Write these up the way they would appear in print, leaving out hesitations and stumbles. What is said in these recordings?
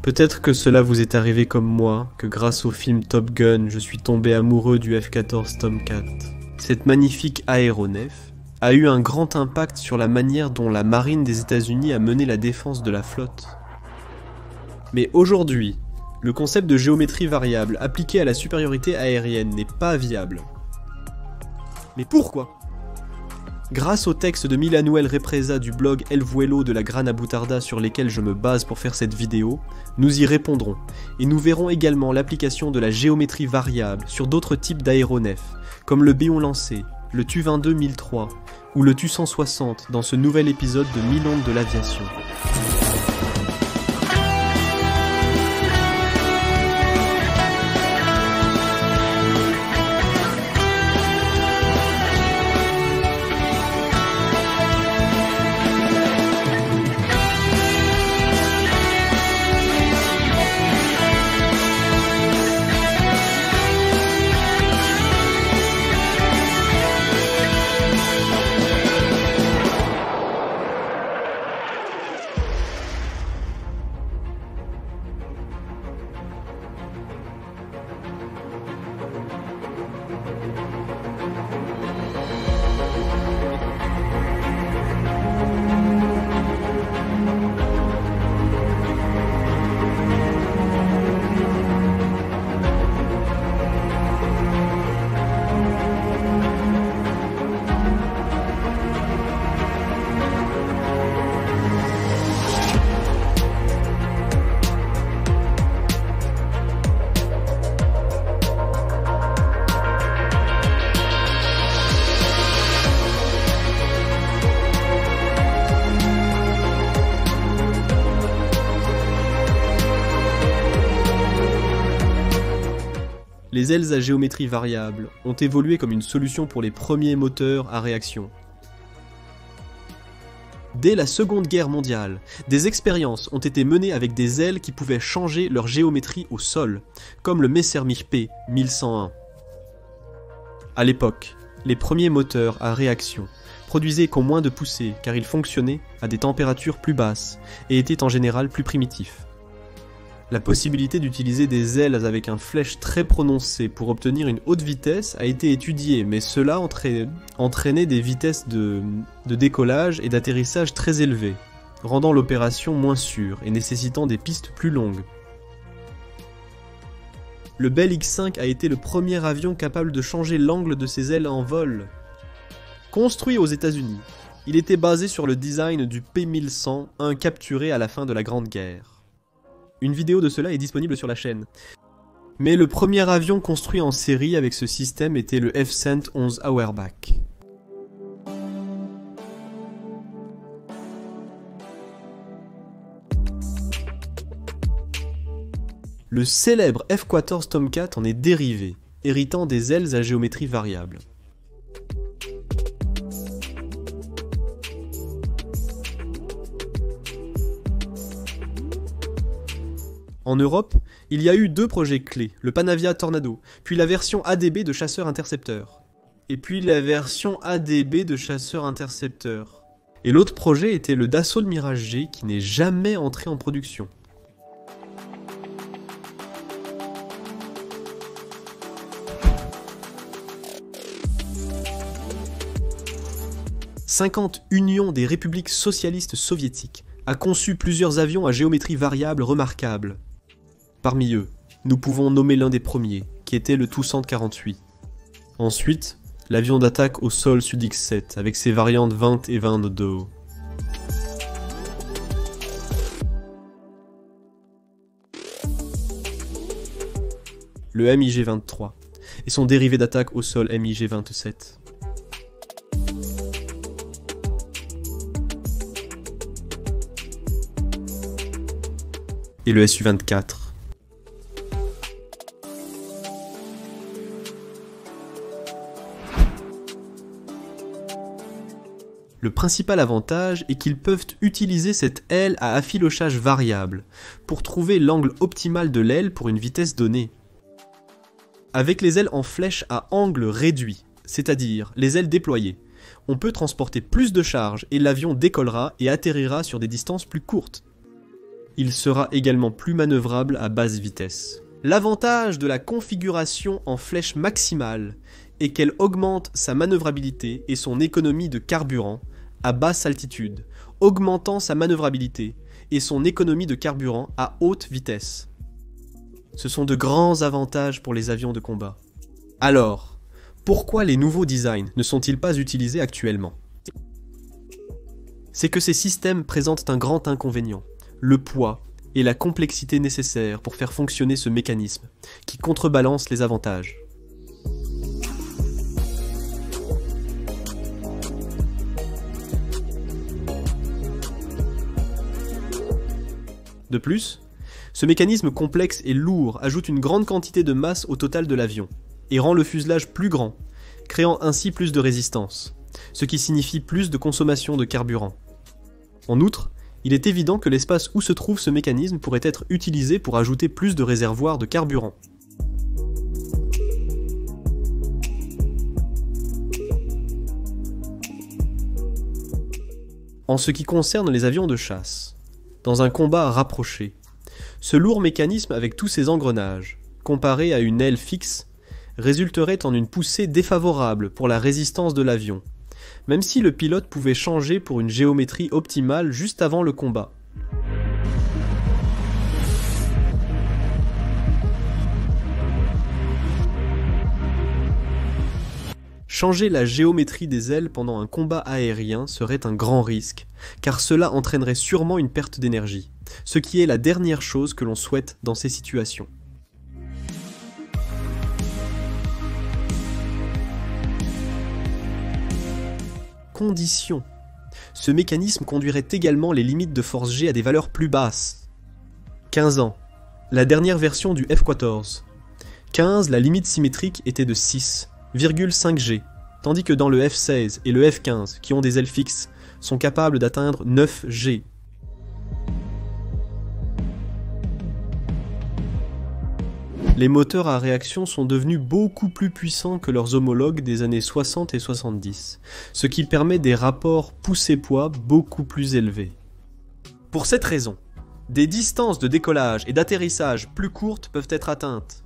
Peut-être que cela vous est arrivé comme moi, que grâce au film Top Gun, je suis tombé amoureux du F-14 Tomcat. Cette magnifique aéronef a eu un grand impact sur la manière dont la marine des États-Unis a mené la défense de la flotte. Mais aujourd'hui, le concept de géométrie variable appliqué à la supériorité aérienne n'est pas viable. Mais pourquoi ? Grâce au texte de Milanuel Represa du blog El Vuelo de la Grana Butarda sur lesquels je me base pour faire cette vidéo, nous y répondrons, et nous verrons également l'application de la géométrie variable sur d'autres types d'aéronefs, comme le Béon lancé, le Tu-22 1003 ou le Tu-160 dans ce nouvel épisode de 1000 ondes de l'aviation. Les ailes à géométrie variable ont évolué comme une solution pour les premiers moteurs à réaction. Dès la Seconde Guerre mondiale, des expériences ont été menées avec des ailes qui pouvaient changer leur géométrie au sol, comme le Messerschmitt P 1101. À l'époque, les premiers moteurs à réaction produisaient qu'au moins de poussées car ils fonctionnaient à des températures plus basses et étaient en général plus primitifs. La possibilité d'utiliser des ailes avec un flèche très prononcé pour obtenir une haute vitesse a été étudiée, mais cela entraînait des vitesses de décollage et d'atterrissage très élevées, rendant l'opération moins sûre et nécessitant des pistes plus longues. Le Bell X-5 a été le premier avion capable de changer l'angle de ses ailes en vol. Construit aux États-Unis, il était basé sur le design du P1100, un capturé à la fin de la Grande Guerre. Une vidéo de cela est disponible sur la chaîne. Mais le premier avion construit en série avec ce système était le F-100 11 Auerbach. Le célèbre F-14 Tomcat en est dérivé, héritant des ailes à géométrie variable. En Europe, il y a eu deux projets clés, le Panavia Tornado, puis la version ADB de chasseur-intercepteur. Et l'autre projet était le Dassault Mirage G qui n'est jamais entré en production. « 50 Union des républiques socialistes soviétiques a conçu plusieurs avions à géométrie variable remarquables. Parmi eux, nous pouvons nommer l'un des premiers, qui était le Tu-148. Ensuite, l'avion d'attaque au sol Sud-X7, avec ses variantes 20 et 20 de haut. Le MiG-23, et son dérivé d'attaque au sol MiG-27. Et le Su-24. Le principal avantage est qu'ils peuvent utiliser cette aile à effilochage variable pour trouver l'angle optimal de l'aile pour une vitesse donnée. Avec les ailes en flèche à angle réduit, c'est-à-dire les ailes déployées, on peut transporter plus de charge et l'avion décollera et atterrira sur des distances plus courtes. Il sera également plus manœuvrable à basse vitesse. L'avantage de la configuration en flèche maximale est qu'elle augmente sa manœuvrabilité et son économie de carburant à basse altitude, augmentant sa manœuvrabilité et son économie de carburant à haute vitesse. Ce sont de grands avantages pour les avions de combat. Alors, pourquoi les nouveaux designs ne sont-ils pas utilisés actuellement ? C'est que ces systèmes présentent un grand inconvénient, le poids et la complexité nécessaires pour faire fonctionner ce mécanisme, qui contrebalance les avantages. De plus, ce mécanisme complexe et lourd ajoute une grande quantité de masse au total de l'avion, et rend le fuselage plus grand, créant ainsi plus de résistance, ce qui signifie plus de consommation de carburant. En outre, il est évident que l'espace où se trouve ce mécanisme pourrait être utilisé pour ajouter plus de réservoirs de carburant. En ce qui concerne les avions de chasse, dans un combat rapproché, ce lourd mécanisme avec tous ses engrenages, comparé à une aile fixe, résulterait en une poussée défavorable pour la résistance de l'avion, même si le pilote pouvait changer pour une géométrie optimale juste avant le combat. Changer la géométrie des ailes pendant un combat aérien serait un grand risque, car cela entraînerait sûrement une perte d'énergie, ce qui est la dernière chose que l'on souhaite dans ces situations. Condition. Ce mécanisme conduirait également les limites de force G à des valeurs plus basses. 15 ans. La dernière version du F-14. 15, la limite symétrique était de 6,5 G, tandis que dans le F-16 et le F-15, qui ont des ailes fixes, sont capables d'atteindre 9 G. Les moteurs à réaction sont devenus beaucoup plus puissants que leurs homologues des années 60 et 70, ce qui permet des rapports poussée-poids beaucoup plus élevés. Pour cette raison, des distances de décollage et d'atterrissage plus courtes peuvent être atteintes.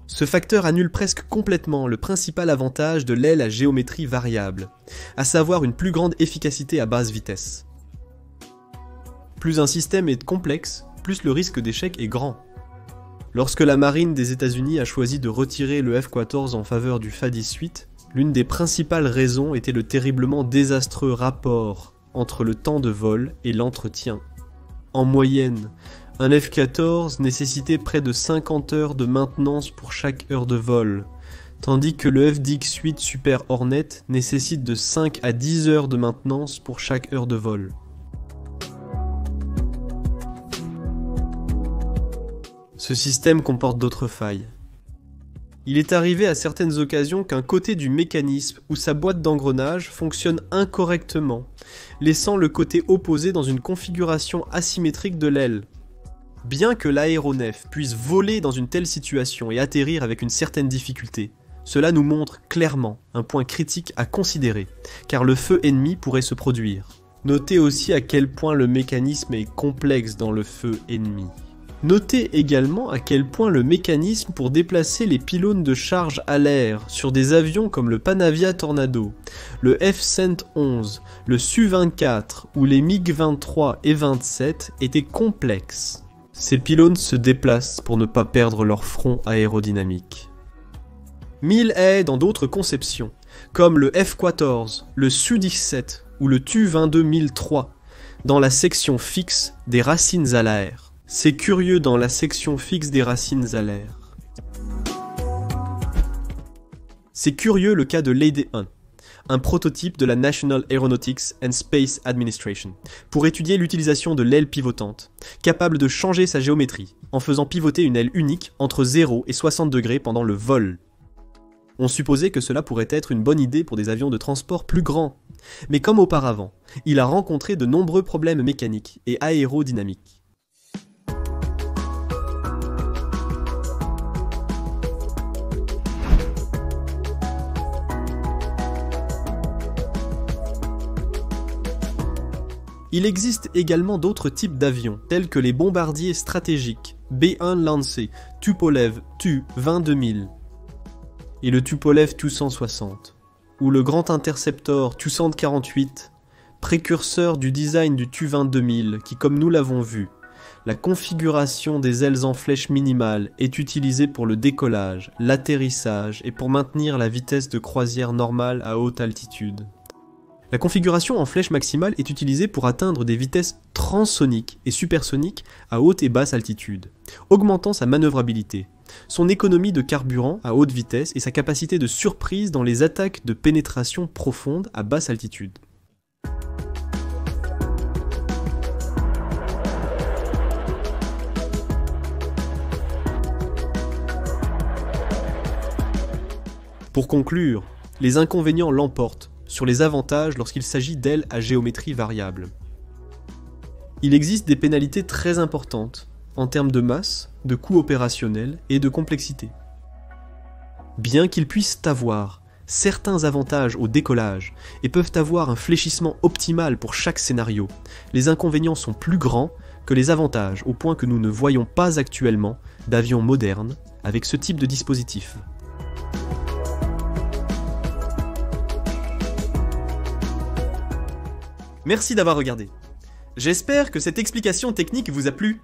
Ce facteur annule presque complètement le principal avantage de l'aile à géométrie variable, à savoir une plus grande efficacité à basse vitesse. Plus un système est complexe, plus le risque d'échec est grand. Lorsque la marine des États-Unis a choisi de retirer le F-14 en faveur du FA-18, l'une des principales raisons était le terriblement désastreux rapport entre le temps de vol et l'entretien. En moyenne, un F-14 nécessitait près de 50 heures de maintenance pour chaque heure de vol, tandis que le FDX-8 Super Hornet nécessite de 5 à 10 heures de maintenance pour chaque heure de vol. Ce système comporte d'autres failles. Il est arrivé à certaines occasions qu'un côté du mécanisme ou sa boîte d'engrenage fonctionne incorrectement, laissant le côté opposé dans une configuration asymétrique de l'aile. Bien que l'aéronef puisse voler dans une telle situation et atterrir avec une certaine difficulté, cela nous montre clairement un point critique à considérer, car le feu ennemi pourrait se produire. Notez aussi à quel point le mécanisme est complexe dans le feu ennemi. Notez également à quel point le mécanisme pour déplacer les pylônes de charge à l'air sur des avions comme le Panavia Tornado, le F-111, le Su-24 ou les MiG-23 et 27 était complexe. Ces pylônes se déplacent pour ne pas perdre leur front aérodynamique. Mille est dans d'autres conceptions, comme le F-14, le Su-17 ou le Tu-22-1003, dans la section fixe des racines à l'air. C'est curieux dans la section fixe des racines à l'air. C'est curieux le cas de l'Lady 1, un prototype de la National Aeronautics and Space Administration, pour étudier l'utilisation de l'aile pivotante, capable de changer sa géométrie, en faisant pivoter une aile unique entre 0 et 60 degrés pendant le vol. On supposait que cela pourrait être une bonne idée pour des avions de transport plus grands, mais comme auparavant, il a rencontré de nombreux problèmes mécaniques et aérodynamiques. Il existe également d'autres types d'avions, tels que les bombardiers stratégiques B-1 Lancet, Tupolev Tu-22000 et le Tupolev Tu-160, ou le Grand Interceptor Tu-148, précurseur du design du Tu-22000 qui, comme nous l'avons vu, la configuration des ailes en flèche minimale est utilisée pour le décollage, l'atterrissage et pour maintenir la vitesse de croisière normale à haute altitude. La configuration en flèche maximale est utilisée pour atteindre des vitesses transsoniques et supersoniques à haute et basse altitude, augmentant sa manœuvrabilité, son économie de carburant à haute vitesse et sa capacité de surprise dans les attaques de pénétration profonde à basse altitude. Pour conclure, les inconvénients l'emportent sur les avantages lorsqu'il s'agit d'ailes à géométrie variable. Il existe des pénalités très importantes en termes de masse, de coût opérationnel et de complexité. Bien qu'ils puissent avoir certains avantages au décollage et peuvent avoir un fléchissement optimal pour chaque scénario, les inconvénients sont plus grands que les avantages au point que nous ne voyons pas actuellement d'avions modernes avec ce type de dispositif. Merci d'avoir regardé. J'espère que cette explication technique vous a plu.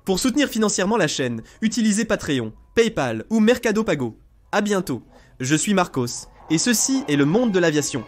Pour soutenir financièrement la chaîne, utilisez Patreon, PayPal ou Mercado Pago. À bientôt, je suis Marcos, et ceci est le monde de l'aviation.